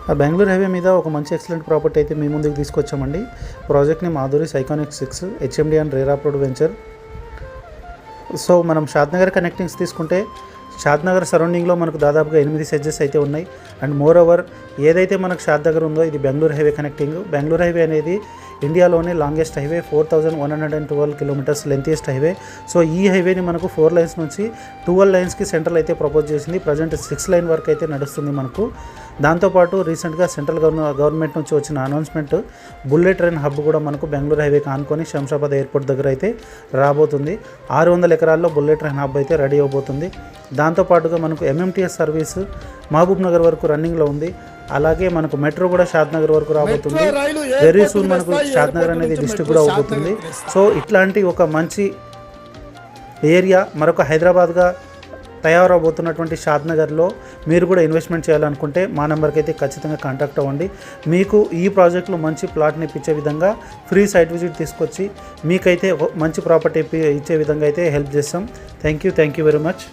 ఆ బెంగళూరు హైవే మీద ఒక మంచి ఎక్సలెంట్ ప్రాపర్టీ అయితే మీ ముందుకు తీసుకొచ్చామండి. ప్రాజెక్ట్ని Madhuri's iconic 6 HMD and RERA approved venture. So మనం షాద్నగర్ కనెక్టింగ్స్ తీసుకుంటే షాద్నగర్ సరౌండింగ్లో మనకు దాదాపుగా 8 సెడ్జెస్ అయితే ఉన్నాయి. అండ్ మోర్ ఓవర్ ఏదైతే మనకు షాద్నగర్ ఉందో ఇది Bengaluru highway connecting. Bengaluru highway అనేది ఇండియాలోనే longest highway, 4112 kilometres lengthiest highway. So ఈ హైవేని మనకు 4 లైన్స్ నుంచి 12 లైన్స్కి సెంట్రల్ అయితే ప్రపోజ్ చేసింది. ప్రజెంట్ 6 లైన్ వరకు అయితే నడుస్తుంది మనకు. దాంతోపాటు రీసెంట్గా సెంట్రల్ గవర్నమెంట్ నుంచి వచ్చిన అనౌన్స్మెంట్ బుల్లెట్ ట్రైన్ హబ్ కూడా మనకు బెంగళూరు హైవేకి ఆనుకొని శంషాబాద్ ఎయిర్పోర్ట్ దగ్గర అయితే రాబోతుంది. 600 ఎకరాల్లో బుల్లెట్ ట్రైన్ హబ్ అయితే రెడీ అవబోతుంది. దాంతోపాటుగా మనకు ఎంఎంటీఎస్ సర్వీస్ మహబూబ్ నగర్ వరకు రన్నింగ్లో ఉంది. అలాగే మనకు మెట్రో కూడా షాద్నగర్ వరకు రాబోతుంది. వెరీ సూన్ మనకు షాద్నగర్ అనేది డిస్ట్రిక్ట్ కూడా అవబోతుంది. సో ఇట్లాంటి ఒక మంచి ఏరియా మరొక హైదరాబాద్గా తయారవబోతున్నటువంటి షాద్నగర్లో మీరు కూడా ఇన్వెస్ట్మెంట్ చేయాలనుకుంటే మా నెంబర్కి అయితే ఖచ్చితంగా కాంటాక్ట్ అవ్వండి. మీకు ఈ ప్రాజెక్టులో మంచి ప్లాట్ని ఇప్పించే విధంగా ఫ్రీ సైట్ విజిట్ తీసుకొచ్చి మీకైతే మంచి ప్రాపర్టీ ఇచ్చే విధంగా అయితే హెల్ప్ చేస్తాం. Thank you very much.